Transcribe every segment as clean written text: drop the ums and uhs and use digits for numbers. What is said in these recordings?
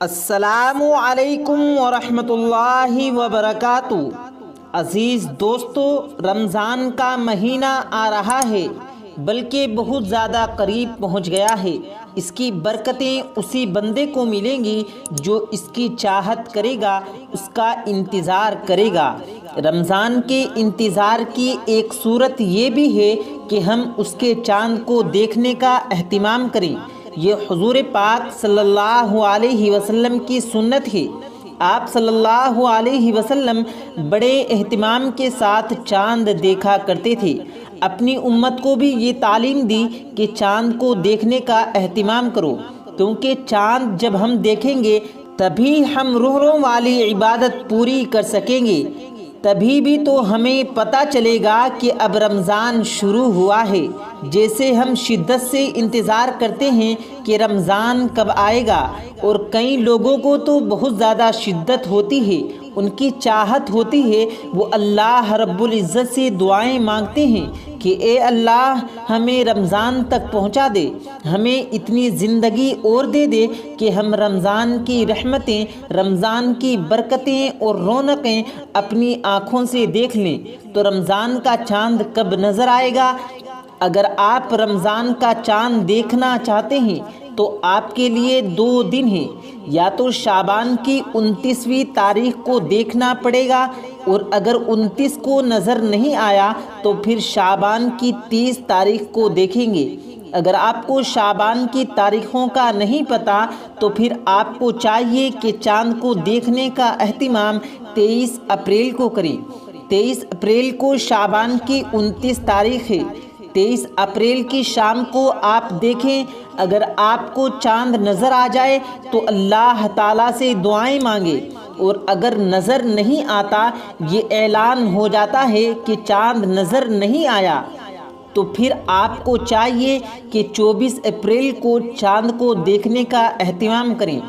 السلام علیکم ورحمۃ اللہ وبرکاتہ۔ عزیز دوستو، رمضان کا مہینہ آ رہا ہے، بلکہ بہت زیادہ قریب پہنچ گیا ہے۔ اس کی برکتیں اسی بندے کو ملیں گی جو اس کی چاہت کرے گا، اس کا انتظار کرے گا۔ رمضان کے انتظار کی ایک صورت یہ بھی ہے کہ ہم اس کے چاند کو دیکھنے کا اہتمام کریں۔ یہ حضور پاک صلی اللہ علیہ وسلم کی سنت ہے۔ آپ صلی اللہ علیہ وسلم بڑے اہتمام کے ساتھ چاند دیکھا کرتے تھے۔ اپنی امت کو بھی یہ تعلیم دی کہ چاند کو دیکھنے کا اہتمام کرو، کیونکہ چاند جب ہم دیکھیں گے تبھی ہم روحوں والی عبادت پوری کر سکیں گے، تبھی بھی تو ہمیں پتہ چلے گا کہ اب رمضان شروع ہوا ہے۔ جیسے ہم شدت سے انتظار کرتے ہیں کہ رمضان کب آئے گا، اور کئی لوگوں کو تو بہت زیادہ شدت ہوتی ہے، ان کی چاہت ہوتی ہے، وہ اللہ رب العزت سے دعائیں مانگتے ہیں کہ اے اللہ ہمیں رمضان تک پہنچا دے، ہمیں اتنی زندگی اور دے دے کہ ہم رمضان کی رحمتیں، رمضان کی برکتیں اور رونقیں اپنی آنکھوں سے دیکھ لیں۔ تو رمضان کا چاند کب نظر آئے گا؟ اگر آپ رمضان کا چاند دیکھنا چاہتے ہیں تو آپ کے لیے 2 دن ہیں، یا تو شعبان کی 29ویں تاریخ کو دیکھنا پڑے گا، اور اگر 29 کو نظر نہیں آیا تو پھر شعبان کی 30 تاریخ کو دیکھیں گے۔ اگر آپ کو شعبان کی تاریخوں کا نہیں پتہ تو پھر آپ کو چاہیے کہ چاند کو دیکھنے کا اہتمام 23 اپریل کو کریں۔ 23 اپریل کو شعبان کی 29 تاریخ ہے۔ 23 اپریل کی شام کو آپ دیکھیں۔ اگر آپ کو چاند نظر آ جائے تو اللہ تعالیٰ سے دعائیں مانگیں، اور اگر نظر نہیں آتا، یہ اعلان ہو جاتا ہے کہ چاند نظر نہیں آیا، تو پھر آپ کو چاہیے کہ 24 اپریل کو چاند کو دیکھنے کا اہتمام کریں۔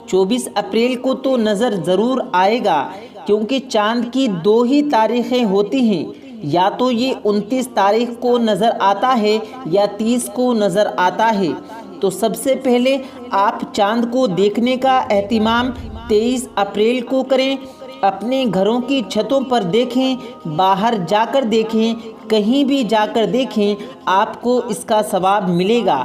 24 اپریل کو تو نظر ضرور آئے گا، کیونکہ چاند کی 2 ہی تاریخیں ہوتی ہیں، یا تو یہ 29 تاریخ کو نظر آتا ہے یا 30 کو نظر آتا ہے۔ تو سب سے پہلے آپ چاند کو دیکھنے کا اہتمام 23 اپریل کو کریں۔ اپنے گھروں کی چھتوں پر دیکھیں، باہر جا کر دیکھیں، کہیں بھی جا کر دیکھیں، آپ کو اس کا ثواب ملے گا،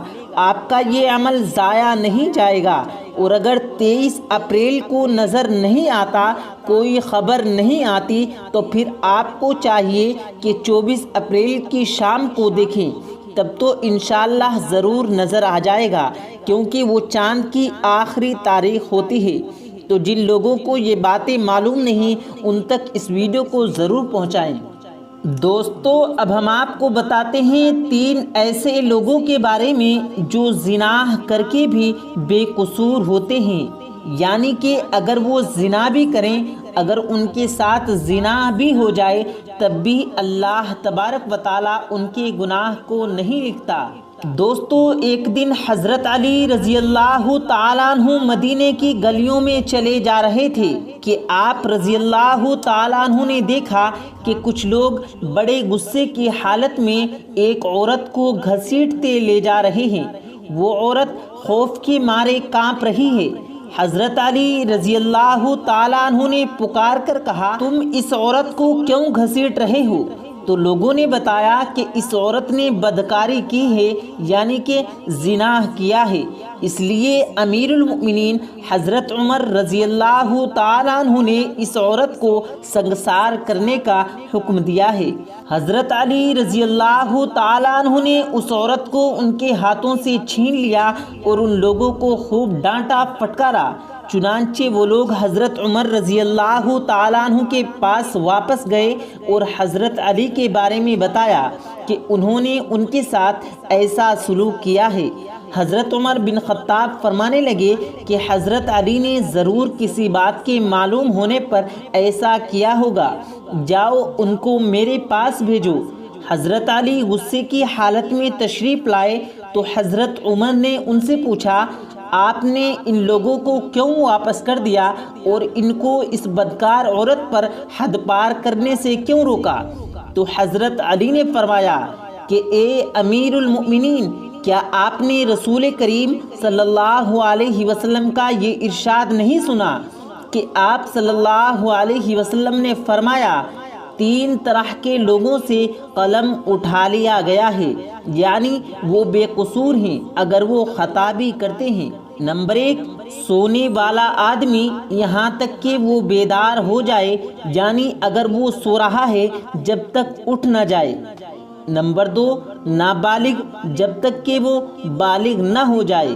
آپ کا یہ عمل ضائع نہیں جائے گا۔ اور اگر 23 اپریل کو نظر نہیں آتا، کوئی خبر نہیں آتی، تو پھر آپ کو چاہیے کہ 24 اپریل کی شام کو دیکھیں، تب تو انشاءاللہ ضرور نظر آ جائے گا، کیونکہ وہ چاند کی آخری تاریخ ہوتی ہے۔ تو جن لوگوں کو یہ باتیں معلوم نہیں، ان تک اس ویڈیو کو ضرور پہنچائیں۔ دوستو، اب ہم آپ کو بتاتے ہیں 3 ایسے لوگوں کے بارے میں جو زنا کر کے بھی بے قصور ہوتے ہیں، یعنی کہ اگر وہ زنا بھی کریں، اگر ان کے ساتھ زنا بھی ہو جائے، تب بھی اللہ تبارک و تعالیٰ ان کے گناہ کو نہیں لکھتا۔ دوستو، ایک دن حضرت علی رضی اللہ تعالیٰ عنہ مدینے کی گلیوں میں چلے جا رہے تھے کہ آپ رضی اللہ تعالیٰ عنہ نے دیکھا کہ کچھ لوگ بڑے غصے کی حالت میں ایک عورت کو گھسیٹتے لے جا رہے ہیں۔ وہ عورت خوف کے مارے کانپ رہی ہے۔ حضرت علی رضی اللہ تعالیٰ عنہ نے پکار کر کہا، تم اس عورت کو کیوں گھسیٹ رہے ہو؟ تو لوگوں نے بتایا کہ اس عورت نے بدکاری کی ہے، یعنی کہ زنا کیا ہے، اس لیے امیر المؤمنین حضرت عمر رضی اللہ تعالیٰ عنہ نے اس عورت کو سنگسار کرنے کا حکم دیا ہے۔ حضرت علی رضی اللہ تعالیٰ عنہ نے اس عورت کو ان کے ہاتھوں سے چھین لیا اور ان لوگوں کو خوب ڈانٹا پھٹکارا۔ چنانچہ وہ لوگ حضرت عمر رضی اللہ تعالیٰ عنہ کے پاس واپس گئے اور حضرت علی کے بارے میں بتایا کہ انہوں نے ان کے ساتھ ایسا سلوک کیا ہے۔ حضرت عمر بن خطاب فرمانے لگے کہ حضرت علی نے ضرور کسی بات کے معلوم ہونے پر ایسا کیا ہوگا، جاؤ ان کو میرے پاس بھیجو۔ حضرت علی غصے کی حالت میں تشریف لائے تو حضرت عمر نے ان سے پوچھا، آپ نے ان لوگوں کو کیوں واپس کر دیا اور ان کو اس بدکار عورت پر حد پار کرنے سے کیوں روکا؟ تو حضرت علی نے فرمایا کہ اے امیر المؤمنین، کیا آپ نے رسول کریم صلی اللہ علیہ وسلم کا یہ ارشاد نہیں سنا کہ آپ صلی اللہ علیہ وسلم نے فرمایا 3 طرح کے لوگوں سے قلم اٹھا لیا گیا ہے، یعنی وہ بے قصور ہیں اگر وہ خطا بھی کرتے ہیں۔ نمبر 1، سونے والا آدمی یہاں تک کہ وہ بیدار ہو جائے، یعنی اگر وہ سو رہا ہے جب تک اٹھ نہ جائے۔ نمبر 2، نابالغ جب تک کہ وہ بالغ نہ ہو جائے۔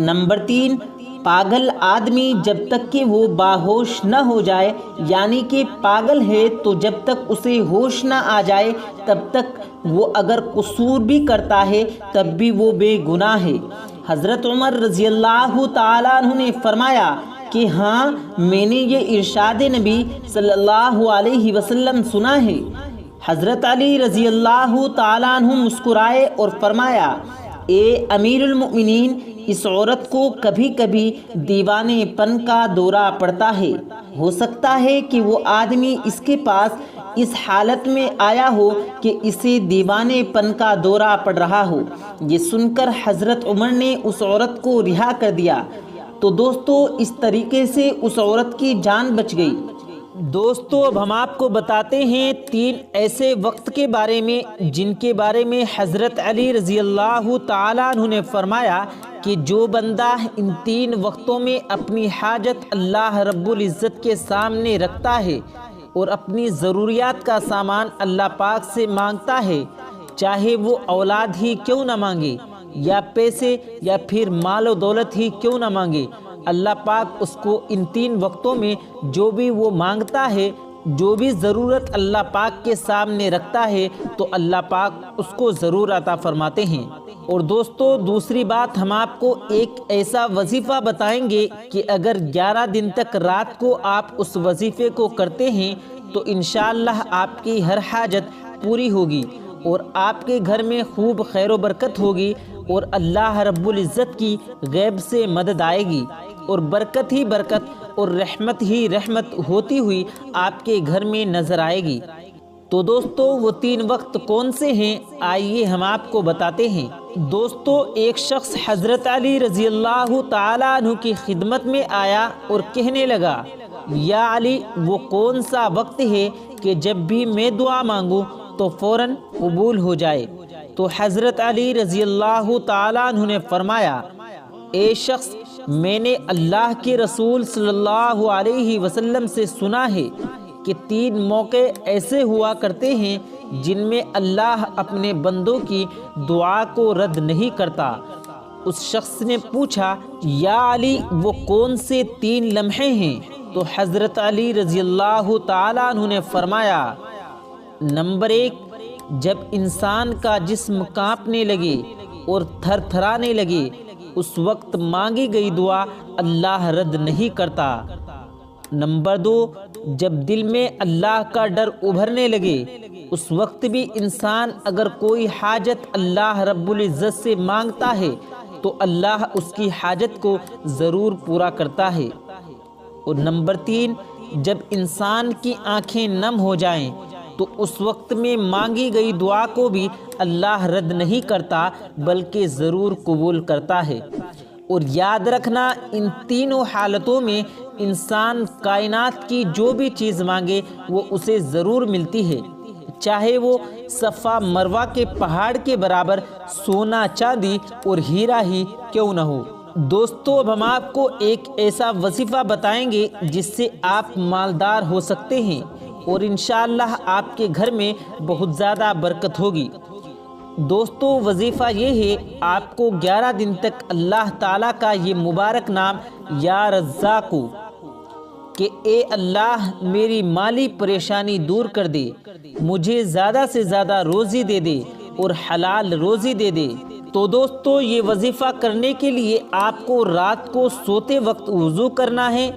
نمبر 3، پاگل آدمی جب تک کہ وہ باہوش نہ ہو جائے، یعنی کہ پاگل ہے تو جب تک اسے ہوش نہ آ جائے تب تک وہ اگر قصور بھی کرتا ہے تب بھی وہ بے گناہ ہے۔ حضرت عمر رضی اللہ تعالیٰ عنہ نے فرمایا کہ ہاں، میں نے یہ ارشاد نبی صلی اللہ علیہ وسلم سنا ہے۔ حضرت علی رضی اللہ تعالیٰ عنہ مسکرائے اور فرمایا، اے امیر المؤمنین، اس عورت کو کبھی کبھی دیوانے پن کا دورہ پڑتا ہے، ہو سکتا ہے کہ وہ آدمی اس کے پاس اس حالت میں آیا ہو کہ اسے دیوانے پن کا دورہ پڑ رہا ہو۔ یہ سن کر حضرت عمر نے اس عورت کو رہا کر دیا۔ تو دوستو، اس طریقے سے اس عورت کی جان بچ گئی۔ دوستو، اب ہم آپ کو بتاتے ہیں 3 ایسے وقت کے بارے میں جن کے بارے میں حضرت علی رضی اللہ تعالیٰ عنہ نے فرمایا کہ جو بندہ ان 3 وقتوں میں اپنی حاجت اللہ رب العزت کے سامنے رکھتا ہے اور اپنی ضروریات کا سامان اللہ پاک سے مانگتا ہے، چاہے وہ اولاد ہی کیوں نہ مانگے یا پیسے یا پھر مال و دولت ہی کیوں نہ مانگے، اللہ پاک اس کو ان 3 وقتوں میں جو بھی وہ مانگتا ہے، جو بھی ضرورت اللہ پاک کے سامنے رکھتا ہے تو اللہ پاک اس کو ضرور عطا فرماتے ہیں۔ اور دوستو، دوسری بات، ہم آپ کو ایک ایسا وظیفہ بتائیں گے کہ اگر 11 دن تک رات کو آپ اس وظیفے کو کرتے ہیں تو انشاءاللہ آپ کی ہر حاجت پوری ہوگی اور آپ کے گھر میں خوب خیر و برکت ہوگی اور اللہ رب العزت کی غیب سے مدد آئے گی اور برکت ہی برکت اور رحمت ہی رحمت ہوتی ہوئی آپ کے گھر میں نظر آئے گی۔ تو دوستو، وہ 3 وقت کون سے ہیں؟ آئیے ہم آپ کو بتاتے ہیں۔ دوستو، ایک شخص حضرت علی رضی اللہ تعالیٰ عنہ کی خدمت میں آیا اور کہنے لگا، یا علی، وہ کون سا وقت ہے کہ جب بھی میں دعا مانگوں تو فوراً قبول ہو جائے؟ تو حضرت علی رضی اللہ تعالیٰ عنہ نے فرمایا، اے شخص، میں نے اللہ کے رسول صلی اللہ علیہ وسلم سے سنا ہے کہ 3 موقع ایسے ہوا کرتے ہیں جن میں اللہ اپنے بندوں کی دعا کو رد نہیں کرتا۔ اس شخص نے پوچھا، یا علی، وہ کون سے 3 لمحے ہیں؟ تو حضرت علی رضی اللہ تعالیٰ عنہ نے فرمایا، نمبر 1، جب انسان کا جسم کانپنے لگے اور تھر تھرانے لگے، اس وقت مانگی گئی دعا اللہ رد نہیں کرتا۔ نمبر 2، جب دل میں اللہ کا ڈر ابھرنے لگے، اس وقت بھی انسان اگر کوئی حاجت اللہ رب العزت سے مانگتا ہے تو اللہ اس کی حاجت کو ضرور پورا کرتا ہے۔ اور نمبر 3، جب انسان کی آنکھیں نم ہو جائیں تو اس وقت میں مانگی گئی دعا کو بھی اللہ رد نہیں کرتا بلکہ ضرور قبول کرتا ہے۔ اور یاد رکھنا، ان 3 حالتوں میں انسان کائنات کی جو بھی چیز مانگے وہ اسے ضرور ملتی ہے، چاہے وہ صفا مروہ کے پہاڑ کے برابر سونا چاندی اور ہیرا ہی کیوں نہ ہو۔ دوستو، اب ہم آپ کو ایک ایسا وظیفہ بتائیں گے جس سے آپ مالدار ہو سکتے ہیں اور انشاءاللہ آپ کے گھر میں بہت زیادہ برکت ہوگی۔ دوستو، وظیفہ یہ ہے، آپ کو 11 دن تک اللہ تعالیٰ کا یہ مبارک نام یا رزاق، کہ اے اللہ، میری مالی پریشانی دور کر دے، مجھے زیادہ سے زیادہ روزی دے دے اور حلال روزی دے دے۔ تو دوستو، یہ وظیفہ کرنے کے لیے آپ کو رات کو سوتے وقت وضو کرنا ہے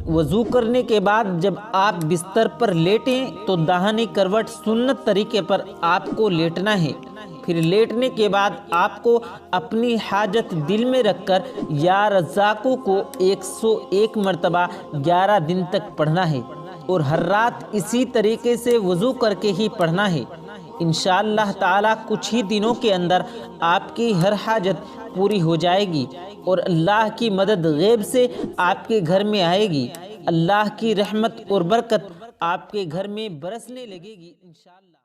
وضو کرنے کے بعد جب آپ بستر پر لیٹیں تو داہنی کروٹ سنت طریقے پر آپ کو لیٹنا ہے۔ پھر لیٹنے کے بعد آپ کو اپنی حاجت دل میں رکھ کر یا رزاقوں کو 101 مرتبہ 11 دن تک پڑھنا ہے، اور ہر رات اسی طریقے سے وضو کر کے ہی پڑھنا ہے۔ انشاءاللہ تعالی کچھ ہی دنوں کے اندر آپ کی ہر حاجت پوری ہو جائے گی، اور اللہ کی مدد غیب سے آپ کے گھر میں آئے گی۔ اللہ کی رحمت اور برکت آپ کے گھر میں برسنے لگے گی انشاءاللہ۔